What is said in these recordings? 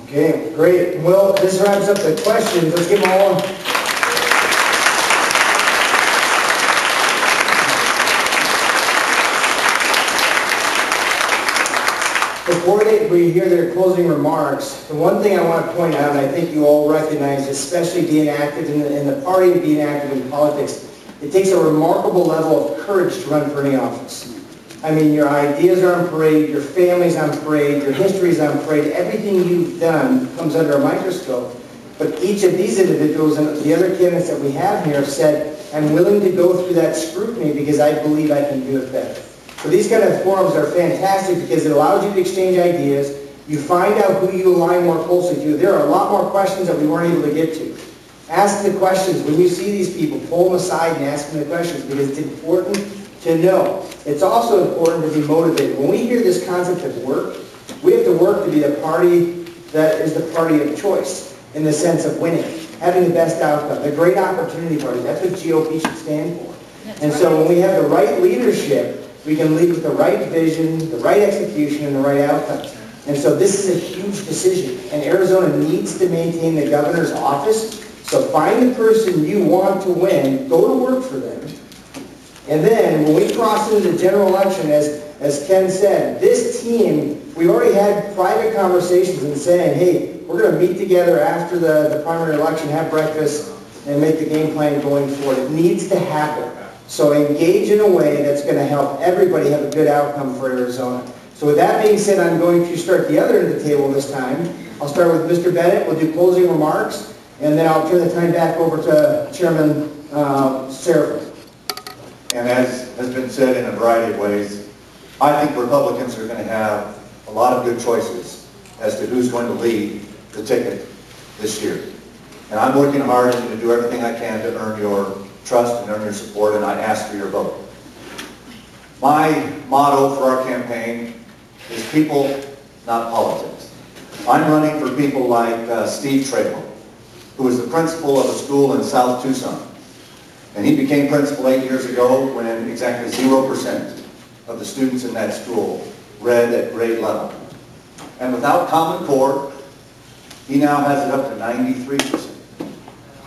Okay, great. Well, this wraps up the questions. Let's give them all. Before we hear their closing remarks, the one thing I want to point out, and I think you all recognize, especially being active in the party and being active in politics, it takes a remarkable level of courage to run for any office. I mean, your ideas are on parade, your family's on parade, your history's on parade, everything you've done comes under a microscope. But each of these individuals and the other candidates that we have here have said, I'm willing to go through that scrutiny because I believe I can do it better. So these kind of forums are fantastic because it allows you to exchange ideas. You find out who you align more closely to. There are a lot more questions that we weren't able to get to. Ask the questions. When you see these people, pull them aside and ask them the questions because it's important to know. It's also important to be motivated. When we hear this concept of work, we have to work to be the party that is the party of choice in the sense of winning, having the best outcome, the great opportunity party. That's what GOP should stand for. And so when we have the right leadership, we can lead with the right vision, the right execution, and the right outcomes. And so this is a huge decision. And Arizona needs to maintain the governor's office. So find the person you want to win, go to work for them. And then when we cross into the general election, as Ken said, this team, we already had private conversations and saying, hey, we're going to meet together after the primary election, have breakfast, and make the game plan going forward. It needs to happen. So engage in a way that's going to help everybody have a good outcome for Arizona. So with that being said, I'm going to start the other end of the table this time. I'll start with Mr. Bennett. We'll do closing remarks, and then I'll turn the time back over to Chairman Serafin. And as has been said in a variety of ways, I think Republicans are going to have a lot of good choices as to who's going to lead the ticket this year. And I'm working hard and going to do everything I can to earn your trust and earn your support, and I ask for your vote. My motto for our campaign is people, not politics. I'm running for people like Steve Trejo, who was the principal of a school in South Tucson. And he became principal 8 years ago when exactly 0% of the students in that school read at grade level. And without Common Core, he now has it up to 93%.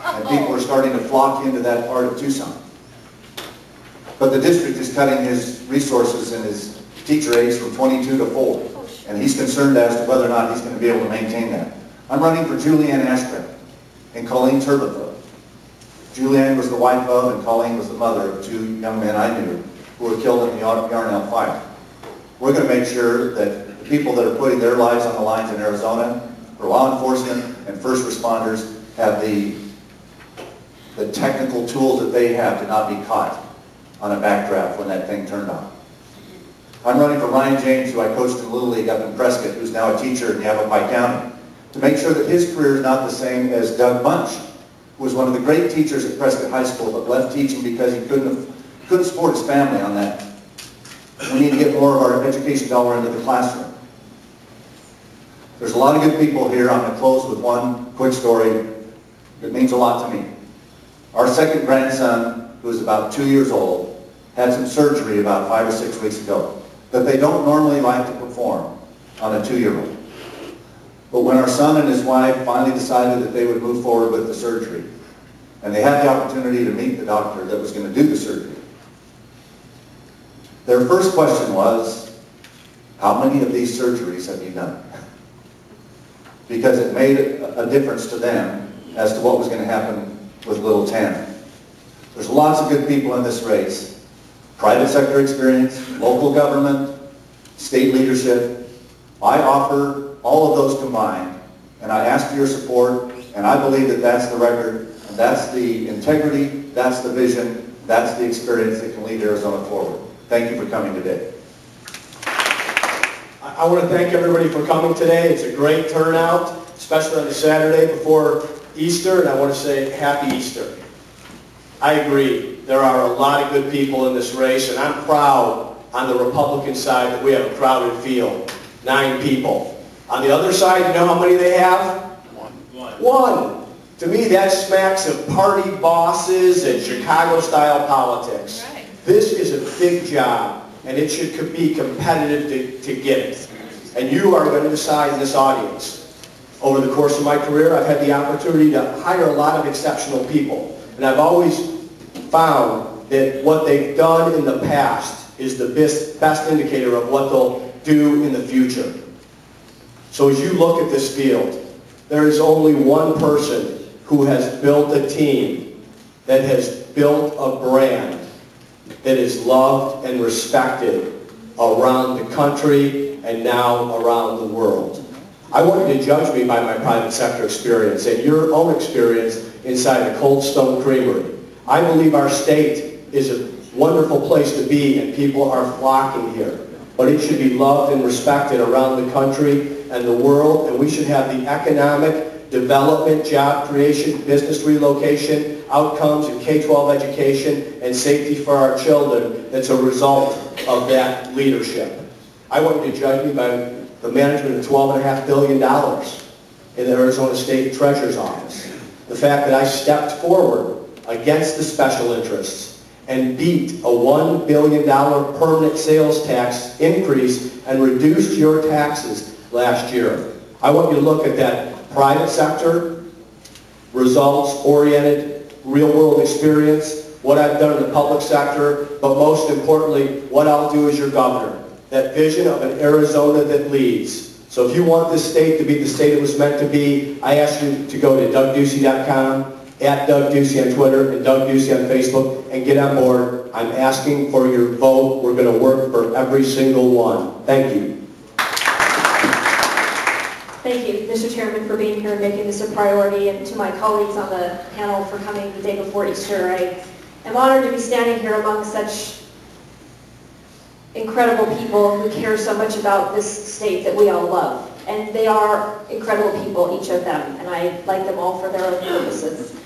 And people are starting to flock into that part of Tucson. But the district is cutting his resources and his teacher aides from 22 to 4. And he's concerned as to whether or not he's going to be able to maintain that. I'm running for Julianne Ashcraft and Colleen Turbothrow. Julianne was the wife of and Colleen was the mother of two young men I knew who were killed in the Yarnell fire. We're going to make sure that the people that are putting their lives on the lines in Arizona, for law enforcement and first responders, have the technical tools that they have to not be caught on a backdraft when that thing turned on. I'm running for Ryan James, who I coached in Little League up in Prescott, who's now a teacher in Yavapai County, to make sure that his career is not the same as Doug Bunch, who was one of the great teachers at Prescott High School, but left teaching because he couldn't support his family on that. We need to get more of our education dollar into the classroom. There's a lot of good people here. I'm going to close with one quick story that means a lot to me. Our second grandson, who is about 2 years old, had some surgery about 5 or 6 weeks ago that they don't normally like to perform on a 2-year-old. But when our son and his wife finally decided that they would move forward with the surgery, and they had the opportunity to meet the doctor that was going to do the surgery, their first question was, how many of these surgeries have you done? Because it made a difference to them as to what was going to happen with little Tanner. There's lots of good people in this race. Private sector experience, local government, state leadership. I offer all of those combined, and I ask for your support, and I believe that that's the record, and that's the integrity, that's the vision, that's the experience that can lead Arizona forward. Thank you for coming today. I want to thank everybody for coming today. It's a great turnout, especially on the Saturday before Easter, and I want to say Happy Easter. I agree. There are a lot of good people in this race, and I'm proud on the Republican side that we have a crowded field. 9 people. On the other side, you know how many they have? One. To me, that smacks of party bosses and Chicago-style politics. Right. This is a big job, and it should be competitive to get it. And you are going to decide in this audience. Over the course of my career, I've had the opportunity to hire a lot of exceptional people. And I've always found that what they've done in the past is the best indicator of what they'll do in the future. So as you look at this field, there is only one person who has built a team that has built a brand that is loved and respected around the country and now around the world. I want you to judge me by my private sector experience and your own experience inside a Cold Stone Creamery. I believe our state is a wonderful place to be and people are flocking here. But it should be loved and respected around the country and the world, and we should have the economic development, job creation, business relocation, outcomes in K-12 education, and safety for our children that's a result of that leadership. I want you to judge me by the management of $12.5 billion in the Arizona State Treasurer's Office. The fact that I stepped forward against the special interests and beat a $1 billion permanent sales tax increase and reduced your taxes last year. I want you to look at that private sector, results-oriented, real-world experience, what I've done in the public sector, but most importantly, what I'll do as your governor. That vision of an Arizona that leads. So if you want this state to be the state it was meant to be, I ask you to go to DougDucey.com, at Doug Ducey on Twitter, and Doug Ducey on Facebook, and get on board. I'm asking for your vote. We're going to work for every single one. Thank you. Thank you, Mr. Chairman, for being here and making this a priority, and to my colleagues on the panel for coming the day before Easter. I am honored to be standing here among such incredible people who care so much about this state that we all love. And they are incredible people, each of them, and I like them all for their own purposes.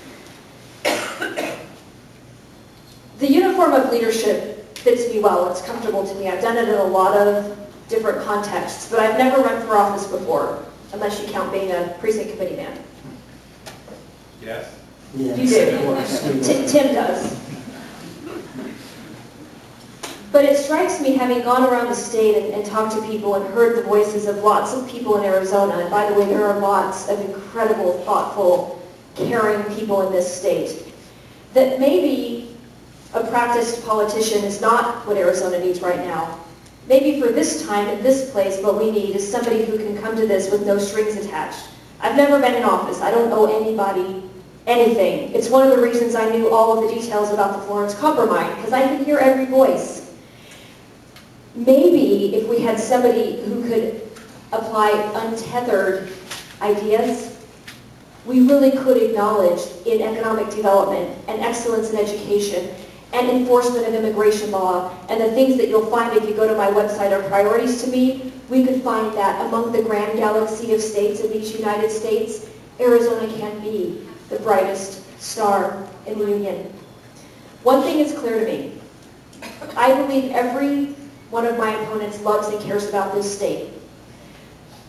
The uniform of leadership fits me well. It's comfortable to me. I've done it in a lot of different contexts, but I've never run for office before, unless you count being a precinct committee man. Yes. Yes, You do. of course. Tim does. But it strikes me, having gone around the state and talked to people and heard the voices of lots of people in Arizona, and by the way, there are lots of incredible, thoughtful, caring people in this state, that maybe a practiced politician is not what Arizona needs right now. Maybe for this time, in this place, what we need is somebody who can come to this with no strings attached. I've never been in office. I don't owe anybody anything. It's one of the reasons I knew all of the details about the Florence copper mine, because I could hear every voice. Maybe if we had somebody who could apply untethered ideas, we really could acknowledge in economic development and excellence in education and enforcement of immigration law and the things that you'll find if you go to my website are priorities to me. We could find that among the grand galaxy of states of each United States, Arizona can be the brightest star in the union. One thing is clear to me. I believe every one of my opponents loves and cares about this state.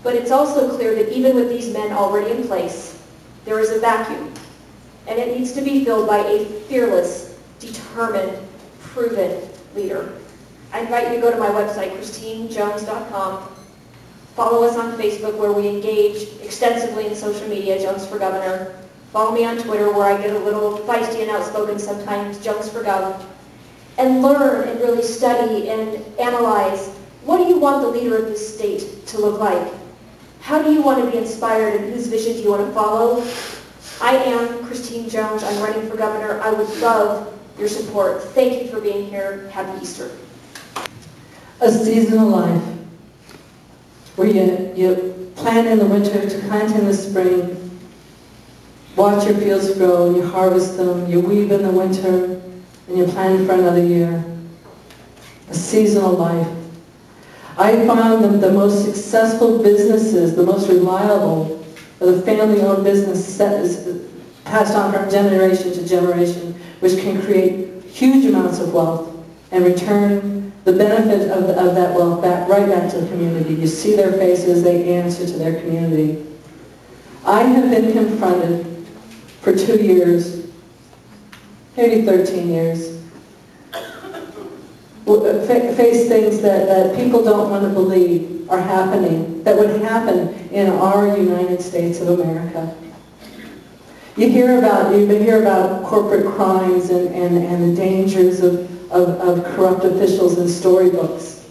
But it's also clear that even with these men already in place, there is a vacuum, and it needs to be filled by a fearless, determined, proven leader. I invite you to go to my website, ChristineJones.com. Follow us on Facebook, where we engage extensively in social media, Jones for Governor. Follow me on Twitter, where I get a little feisty and outspoken sometimes, Jones for Gov. And learn and really study and analyze, what do you want the leader of this state to look like? How do you want to be inspired, and whose vision do you want to follow? I am Christine Jones. I'm running for governor. I would love your support. Thank you for being here. Happy Easter. A season of life where you plant in the winter to plant in the spring, watch your fields grow, you harvest them, you weave in the winter, and you plan for another year. A seasonal life. I found that the most successful businesses, the most reliable, are the family-owned business that is passed on from generation to generation, which can create huge amounts of wealth and return the benefit of that wealth right back to the community. You see their faces, they answer to their community. I have been confronted for 2 years, maybe 13 years, face things that people don't want to believe are happening, that would happen in our United States of America. You hear about corporate crimes and the dangers of corrupt officials in storybooks.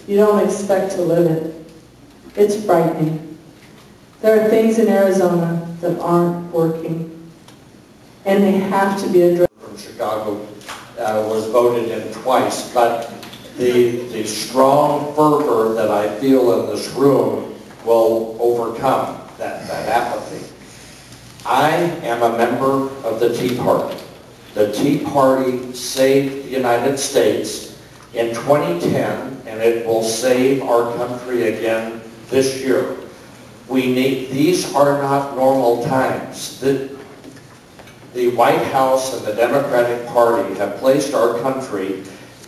You don't expect to live it. It's frightening. There are things in Arizona that aren't working, and they have to be addressed. From Chicago was voted in twice, but the strong fervor that I feel in this room will overcome that apathy. I am a member of the Tea Party. The Tea Party saved the United States in 2010, and it will save our country again this year. These are not normal times. The White House and the Democratic Party have placed our country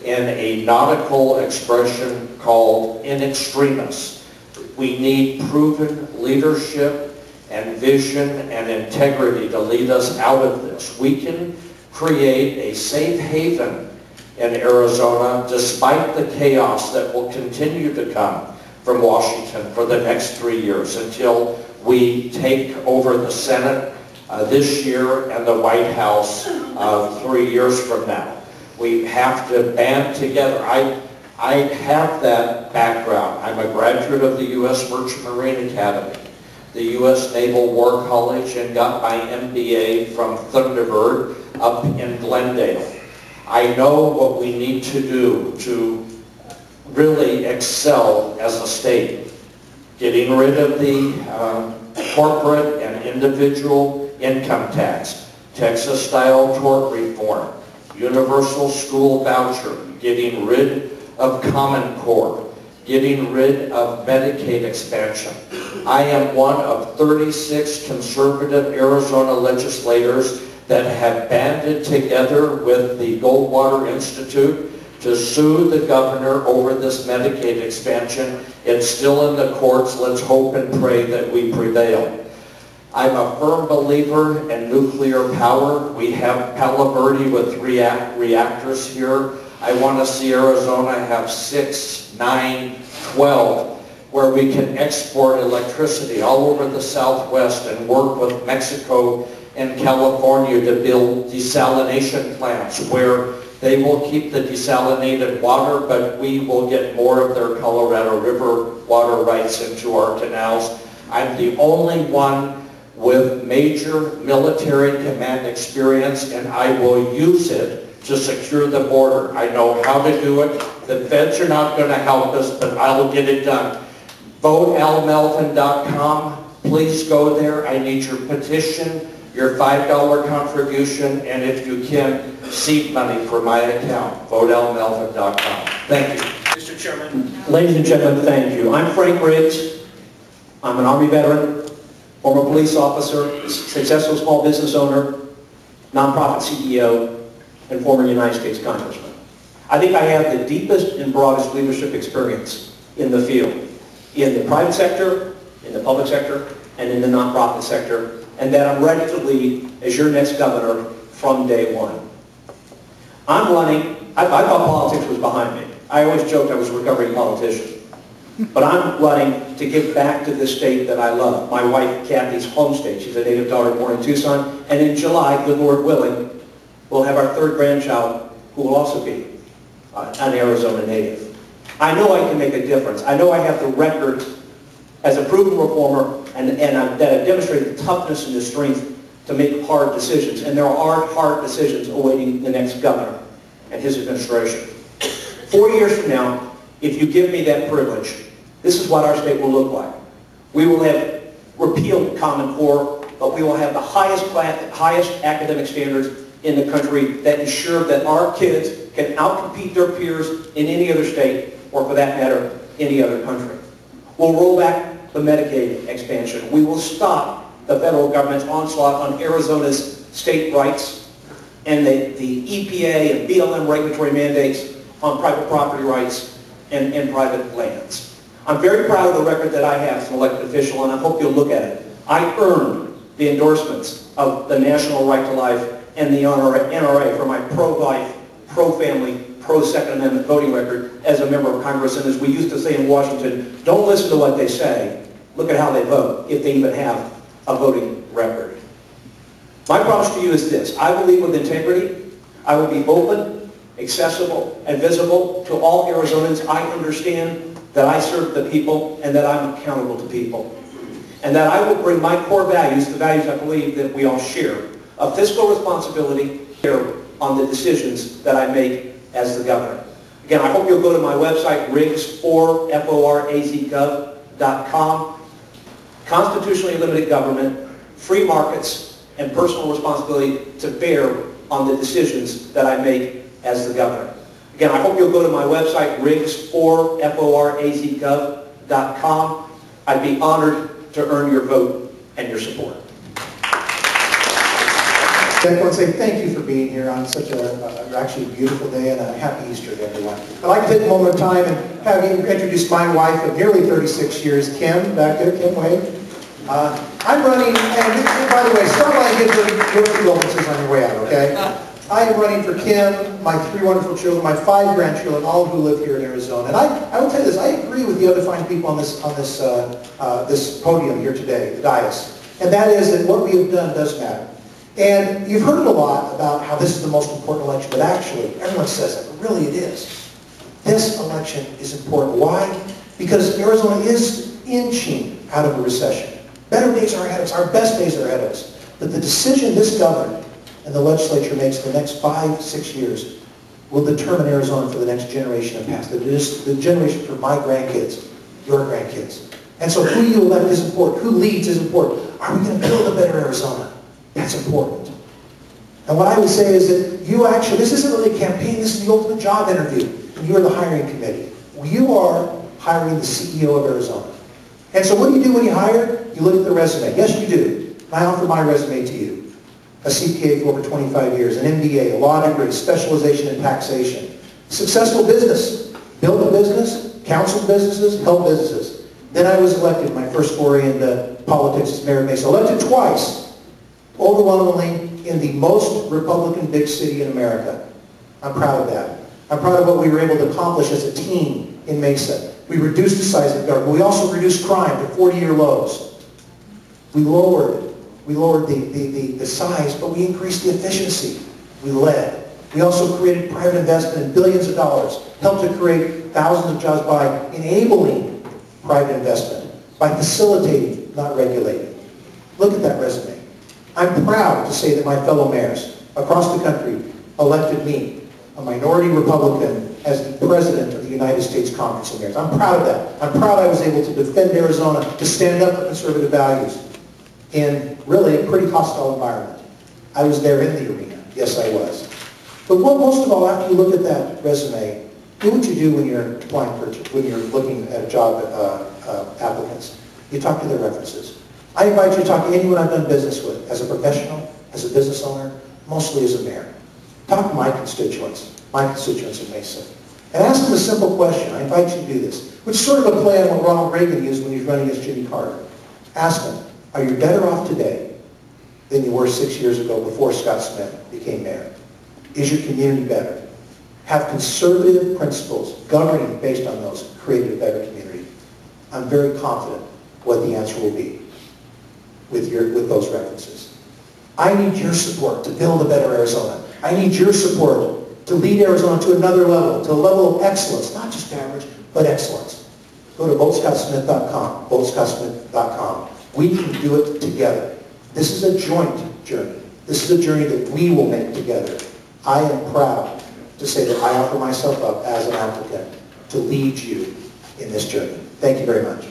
in a nautical expression called in extremis. We need proven leadership and vision and integrity to lead us out of this. We can create a safe haven in Arizona despite the chaos that will continue to come from Washington for the next 3 years until we take over the Senate this year and the White House 3 years from now. We have to band together. I have that background. I'm a graduate of the U.S. Merchant Marine Academy, the U.S. Naval War College, and got my MBA from Thunderbird up in Glendale. I know what we need to do to really excel as a state. Getting rid of the corporate and individual income tax, Texas-style tort reform, universal school voucher, getting rid of Common Core, getting rid of Medicaid expansion. I am one of 36 conservative Arizona legislators that have banded together with the Goldwater Institute to sue the governor over this Medicaid expansion. It's still in the courts. Let's hope and pray that we prevail. I'm a firm believer in nuclear power. We have Palo Verde with reactors here. I want to see Arizona have 6, 9, 12, where we can export electricity all over the Southwest and work with Mexico and California to build desalination plants where they will keep the desalinated water, but we will get more of their Colorado River water rights into our canals. I'm the only one with major military command experience, and I will use it to secure the border. I know how to do it. The feds are not going to help us, but I'll get it done. VoteAlMelvin.com. Please go there. I need your petition, your $5 contribution, and if you can, seed money for my account. VoteAlMelvin.com. Thank you. Mr. Chairman. Ladies and gentlemen, thank you. I'm Frank Riggs. I'm an Army veteran, former police officer, successful small business owner, nonprofit CEO, and former United States Congressman. I think I have the deepest and broadest leadership experience in the field, in the private sector, in the public sector, and in the nonprofit sector, and that I'm ready to lead as your next governor from day one. I'm running, I thought politics was behind me. I always joked I was a recovering politician. But I'm running to give back to this state that I love. My wife, Kathy's home state. She's a native daughter born in Tucson. And in July, good Lord willing, we'll have our third grandchild who will also be an Arizona native. I know I can make a difference. I know I have the record as a proven reformer and that I've demonstrated the toughness and the strength to make hard decisions. And there are hard decisions awaiting the next governor and his administration. 4 years from now, if you give me that privilege, this is what our state will look like. We will have repealed Common Core, but we will have the highest academic standards in the country that ensure that our kids can outcompete their peers in any other state, or for that matter, any other country. We'll roll back the Medicaid expansion. We will stop the federal government's onslaught on Arizona's state rights and the EPA and BLM regulatory mandates on private property rights and private lands. I'm very proud of the record that I have as an elected official, and I hope you'll look at it. I earned the endorsements of the National Right to Life and the NRA for my pro-life, pro-family pro-Second Amendment voting record as a member of Congress. And as we used to say in Washington, don't listen to what they say. Look at how they vote, if they even have a voting record. My promise to you is this. I will lead with integrity. I will be open, accessible, and visible to all Arizonans. I understand that I serve the people and that I'm accountable to people. And that I will bring my core values, the values I believe that we all share, of fiscal responsibility here on the decisions that I make as the governor. Again, I hope you'll go to my website, rigs4azgov.com. Constitutionally limited government, free markets, and personal responsibility to bear on the decisions that I make as the governor. Again, I hope you'll go to my website, rigs4azgov.com. I'd be honored to earn your vote and your support. I want to say thank you for being here on such actually beautiful day, and a happy Easter to everyone. I'd like to take a moment of time and have you introduce my wife of nearly 36 years, Kim, back there. Kim, wave. I'm running, and by the way, start by giving your condolences on your way out, okay? I am running for Kim, my 3 wonderful children, my 5 grandchildren, all who live here in Arizona. And I will tell you this, I agree with the other fine people on this podium here today, the dais. And that is that what we have done does matter. And you've heard a lot about how this is the most important election, but actually, everyone says that, but really it is. This election is important. Why? Because Arizona is inching out of a recession. Better days are ahead of us. Our best days are ahead of us. But the decision this governor and the legislature makes the next 5-6 years will determine Arizona for the next generation and past. The generation for my grandkids, your grandkids. And so who you elect is important. Who leads is important. Are we going to build a better Arizona? That's important. And what I would say is that you actually, this isn't really a campaign, this is the ultimate job interview. And you are the hiring committee. You are hiring the CEO of Arizona. And so what do you do when you hire? You look at the resume. Yes, you do. I offer my resume to you. A CPA for over 25 years, an MBA, a law degree, specialization in taxation. Successful business. Built a business, counseled businesses, helped businesses. Then I was elected, my first foray into politics as mayor of Mesa. Elected twice. Overwhelmingly in the most Republican big city in America. I'm proud of that. I'm proud of what we were able to accomplish as a team in Mesa. We reduced the size of the government. We also reduced crime to 40-year lows. We lowered the size, but we increased the efficiency. We led. We also created private investment in billions of dollars, helped to create thousands of jobs by enabling private investment, by facilitating, not regulating. Look at that resume. I'm proud to say that my fellow mayors across the country elected me, a minority Republican, as the president of the United States Conference of Mayors. I'm proud of that. I'm proud I was able to defend Arizona, to stand up for conservative values in really a pretty hostile environment. I was there in the arena. Yes, I was. But most of all, after you look at that resume, do what you do when you're applying for, when you're looking at job applicants. You talk to their references. I invite you to talk to anyone I've done business with, as a professional, as a business owner, mostly as a mayor. Talk to my constituents in Mesa. And ask them a simple question. I invite you to do this, which is sort of a play on what Ronald Reagan used when he was running against Jimmy Carter. Ask them, are you better off today than you were 6 years ago before Scott Smith became mayor? Is your community better? Have conservative principles governing based on those created a better community? I'm very confident what the answer will be with those references. I need your support to build a better Arizona. I need your support to lead Arizona to another level, to a level of excellence, not just average, but excellence. Go to votescottsmith.com, votescottsmith.com. We can do it together. This is a joint journey. This is a journey that we will make together. I am proud to say that I offer myself up as an applicant to lead you in this journey. Thank you very much.